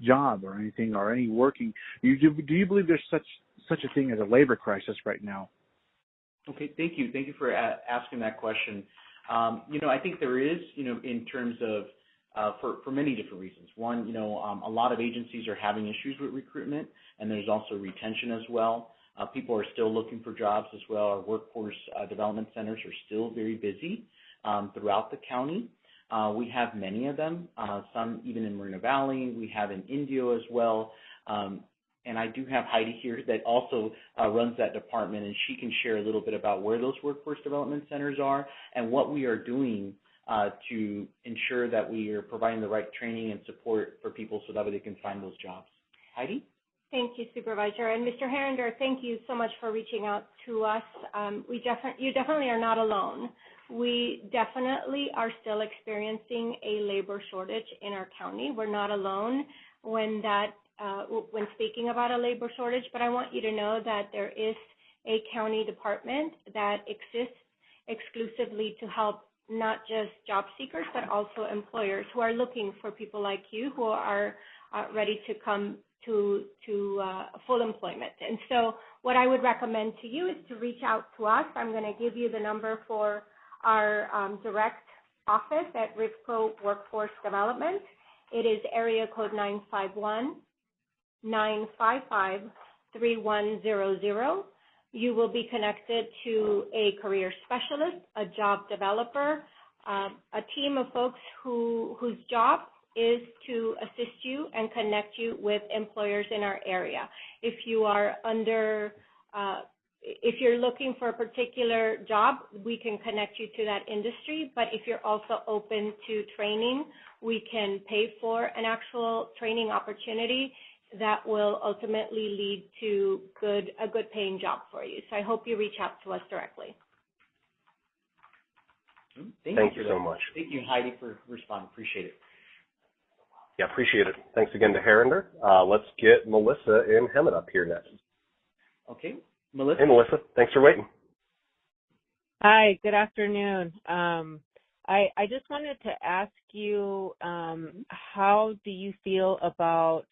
job or anything or any working. Do you believe there's such a thing as a labor crisis right now? Okay, thank you. Thank you for asking that question. I think there is, in terms of, for many different reasons. One, a lot of agencies are having issues with recruitment, and there's also retention as well. People are still looking for jobs as well. Our workforce development centers are still very busy throughout the county. We have many of them, some even in Moreno Valley. We have in Indio as well. And I do have Heidi here that also runs that department, and she can share a little bit about where those workforce development centers are and what we are doing to ensure that we are providing the right training and support for people so that way they can find those jobs. Heidi? Thank you, Supervisor. And Mr. Herrinder, thank you so much for reaching out to us. You definitely are not alone. We definitely are still experiencing a labor shortage in our county. We're not alone when speaking about a labor shortage, but I want you to know that there is a county department that exists exclusively to help not just job seekers, but also employers who are looking for people like you who are ready to come to full employment. And so what I would recommend to you is to reach out to us. I'm going to give you the number for our direct office at RivCo Workforce Development. It is area code 951-955-3100. You will be connected to a career specialist, a job developer, a team of folks whose job is to assist you and connect you with employers in our area. If you are if you're looking for a particular job, we can connect you to that industry. But if you're also open to training, we can pay for an actual training opportunity that will ultimately lead to a good paying job for you. So I hope you reach out to us directly. Thank you so much. Thank you, Heidi, for responding. Appreciate it. Yeah, appreciate it. Thanks again to Herrinder. Let's get Melissa in Hemet up here next. Okay, Melissa. Hey, Melissa. Thanks for waiting. Hi, good afternoon. I just wanted to ask you, how do you feel about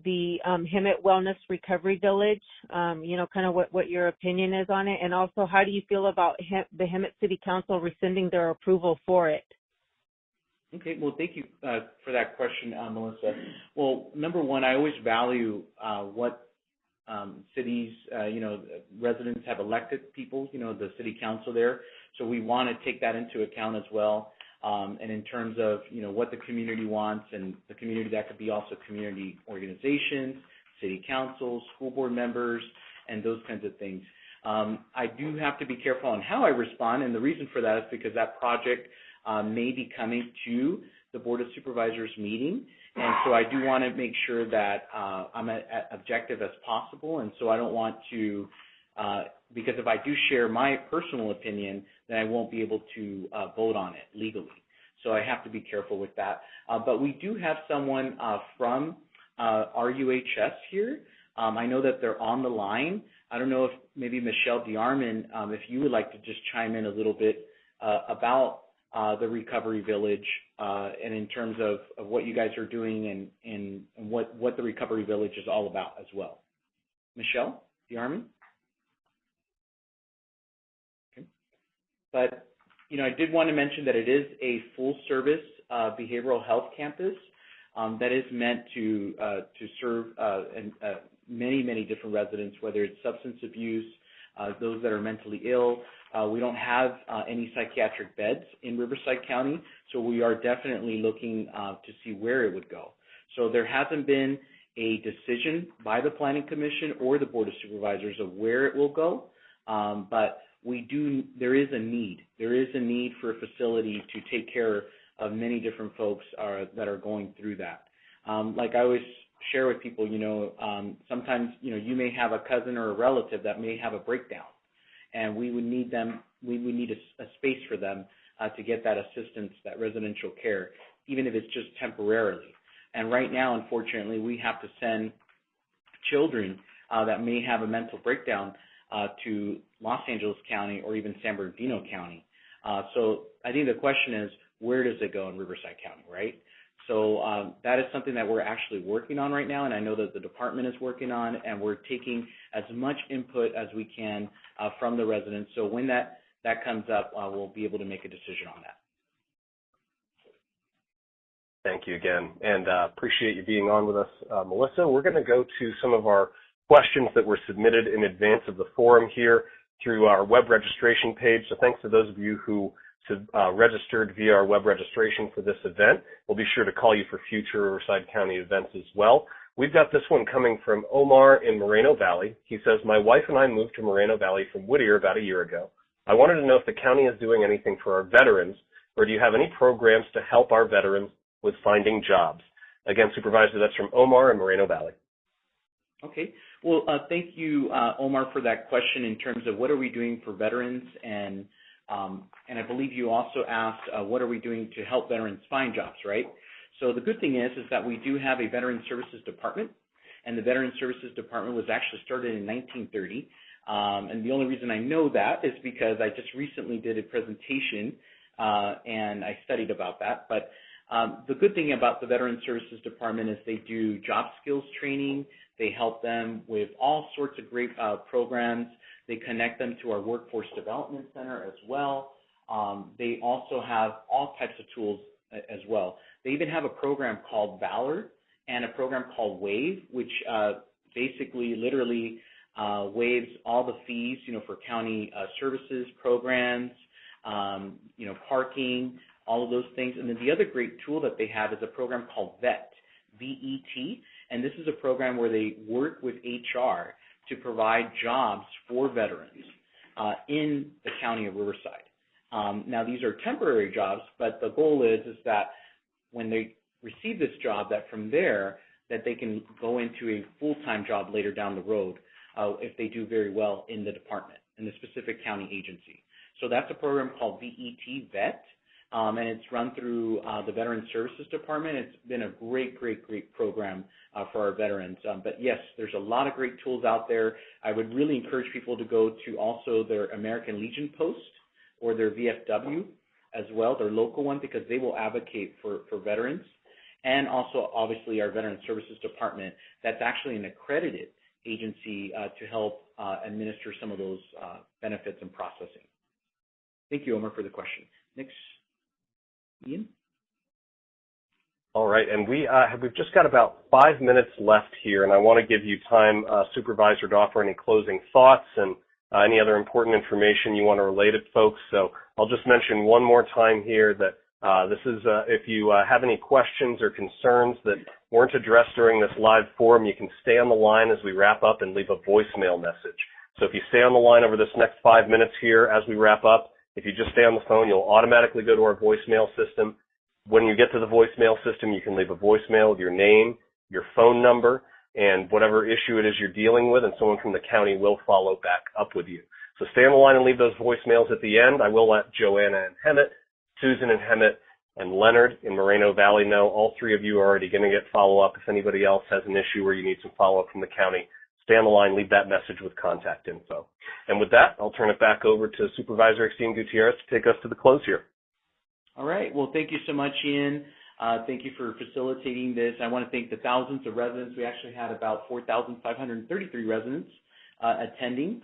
the Hemet Wellness Recovery Village? Kind of what your opinion is on it, and also how do you feel about the Hemet City Council rescinding their approval for it? Okay, well, thank you for that question, Melissa. Well, number one, I always value what cities, residents have elected people, the city council there. So we want to take that into account as well. And in terms of, what the community wants, and the community, that could be also community organizations, city councils, school board members, and those kinds of things. I do have to be careful on how I respond, and the reason for that is because that project may be coming to the Board of Supervisors meeting. And so I do want to make sure that I'm as objective as possible. And so I don't want to, because if I do share my personal opinion, then I won't be able to vote on it legally. So I have to be careful with that. But we do have someone from RUHS here. I know that they're on the line. I don't know if maybe Michelle DeArmond, if you would like to just chime in a little bit about the Recovery Village, and in terms of what you guys are doing and what the Recovery Village is all about as well. Michelle DeArmond? Okay. But, I did want to mention that it is a full-service behavioral health campus that is meant to serve many, many different residents, whether it's substance abuse, those that are mentally ill. We don't have any psychiatric beds in Riverside County, so we are definitely looking to see where it would go. So there hasn't been a decision by the Planning Commission or the Board of Supervisors of where it will go, but there is a need. There is a need for a facility to take care of many different folks that are going through that. Like I always share with people, sometimes, you may have a cousin or a relative that may have a breakdown, and we would need a space for them to get that assistance, that residential care, even if it's just temporarily. And right now, unfortunately, we have to send children that may have a mental breakdown to Los Angeles County or even San Bernardino County. So I think the question is, where does it go in Riverside County, right? So that is something that we're actually working on right now, and I know that the department is working on, and we're taking as much input as we can from the residents. So when that comes up, we'll be able to make a decision on that. Thank you again, and appreciate you being on with us, Melissa. We're going to go to some of our questions that were submitted in advance of the forum here through our web registration page. So thanks to those of you who registered via our web registration for this event. We'll be sure to call you for future Riverside County events as well. We've got this one coming from Omar in Moreno Valley. He says, my wife and I moved to Moreno Valley from Whittier about a year ago. I wanted to know if the county is doing anything for our veterans, or do you have any programs to help our veterans with finding jobs? Again, Supervisor, that's from Omar in Moreno Valley. Okay. Well, thank you, Omar, for that question in terms of what are we doing for veterans, and I believe you also asked what are we doing to help veterans find jobs, right? So the good thing is that we do have a Veteran Services Department, and the Veteran Services Department was actually started in 1930. And the only reason I know that is because I just recently did a presentation and I studied about that. But the good thing about the Veteran Services Department is they do job skills training. They help them with all sorts of great programs. They connect them to our Workforce Development Center as well. They also have all types of tools as well. They even have a program called Valor and a program called WAVE, which basically literally waives all the fees, for county services, programs, parking, all of those things. And then the other great tool that they have is a program called VET, V-E-T, and this is a program where they work with HR to provide jobs for veterans in the county of Riverside. Now, these are temporary jobs, but the goal is that when they receive this job, that from there, that they can go into a full-time job later down the road if they do very well in the department, in the specific county agency. So that's a program called VET, and it's run through the Veteran Services Department. It's been a great, great, great program for our veterans. But yes, there's a lot of great tools out there. I would really encourage people to go to also their American Legion post or their VFW as well, their local one, because they will advocate for veterans. And also, obviously, our Veteran Services Department, that's actually an accredited agency to help administer some of those benefits and processing. Thank you, Omar, for the question. Next, Ian? All right, and we've just got about 5 minutes left here, and I want to give you time, Supervisor, to offer any closing thoughts and any other important information you want to relay to folks. So I'll just mention one more time here that this is, if you have any questions or concerns that weren't addressed during this live forum, you can stay on the line as we wrap up and leave a voicemail message. So if you stay on the line over this next 5 minutes here as we wrap up, if you just stay on the phone, you'll automatically go to our voicemail system. When you get to the voicemail system, you can leave a voicemail with your name, your phone number, and whatever issue it is you're dealing with, and someone from the county will follow back up with you. So stay on the line and leave those voicemails at the end. I will let Joanna and Hemet, Susan and Hemet, and Leonard in Moreno Valley know. All three of you are already going to get follow-up. If anybody else has an issue where you need some follow-up from the county, stay on the line, leave that message with contact info. And with that, I'll turn it back over to Supervisor Gutierrez to take us to the close here. All right. Well, thank you so much, Ian. Thank you for facilitating this. I want to thank the thousands of residents. We actually had about 4,533 residents attending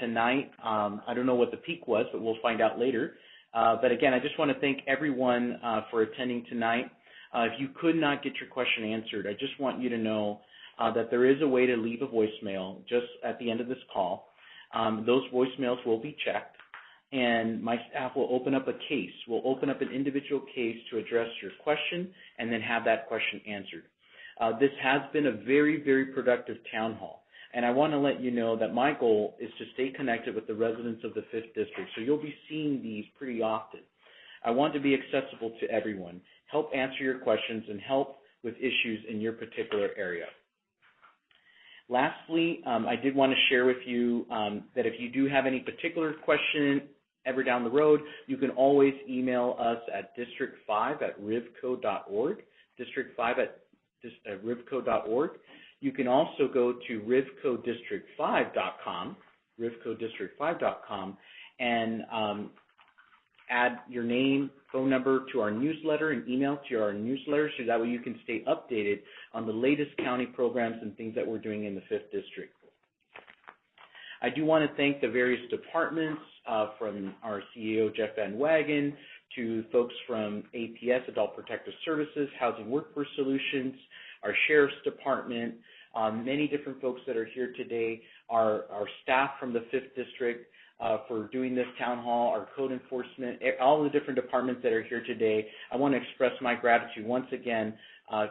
tonight. I don't know what the peak was, but we'll find out later. But again, I just want to thank everyone for attending tonight. If you could not get your question answered, I just want you to know that there is a way to leave a voicemail just at the end of this call. Those voicemails will be checked, and my staff will open up a case. We'll open up an individual case to address your question and then have that question answered. This has been a very, very productive town hall. And I want to let you know that my goal is to stay connected with the residents of the 5th District. So you'll be seeing these pretty often. I want to be accessible to everyone, help answer your questions, and help with issues in your particular area. Lastly, I did want to share with you that if you do have any particular question ever down the road, you can always email us at district5@rivco.org, district5@rivco.org. You can also go to rivcodistrict5.com, rivcodistrict5.com, and add your name, phone number to our newsletter and email to our newsletter, so that way you can stay updated on the latest county programs and things that we're doing in the 5th District. I do want to thank the various departments, from our CEO, Jeff Van Wagen, to folks from APS, Adult Protective Services, Housing Workforce Solutions, our Sheriff's Department, many different folks that are here today, our staff from the 5th District for doing this town hall, our code enforcement, all the different departments that are here today. I want to express my gratitude once again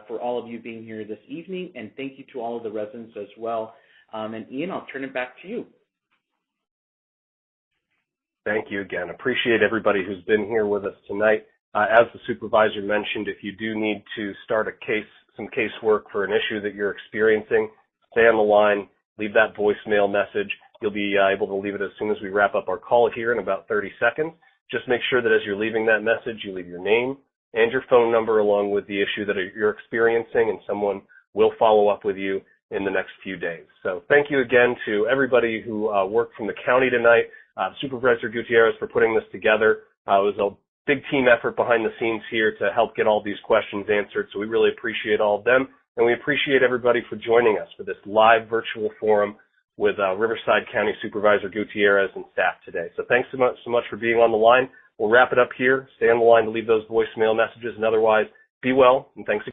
for all of you being here this evening, and thank you to all of the residents as well. And Ian, I'll turn it back to you. Thank you again. Appreciate everybody who's been here with us tonight. As the supervisor mentioned, if you do need to start some casework for an issue that you're experiencing, stay on the line, leave that voicemail message. You'll be able to leave it as soon as we wrap up our call here in about 30 seconds. Just make sure that as you're leaving that message, you leave your name and your phone number along with the issue that you're experiencing, and someone will follow up with you in the next few days. So thank you again to everybody who worked from the county tonight, Supervisor Gutierrez for putting this together. It was a big team effort behind the scenes here to help get all these questions answered, so we really appreciate all of them, and we appreciate everybody for joining us for this live virtual forum with Riverside County Supervisor Gutierrez and staff today. So thanks so much for being on the line. We'll wrap it up here. Stay on the line to leave those voicemail messages, and otherwise, be well, and thanks again.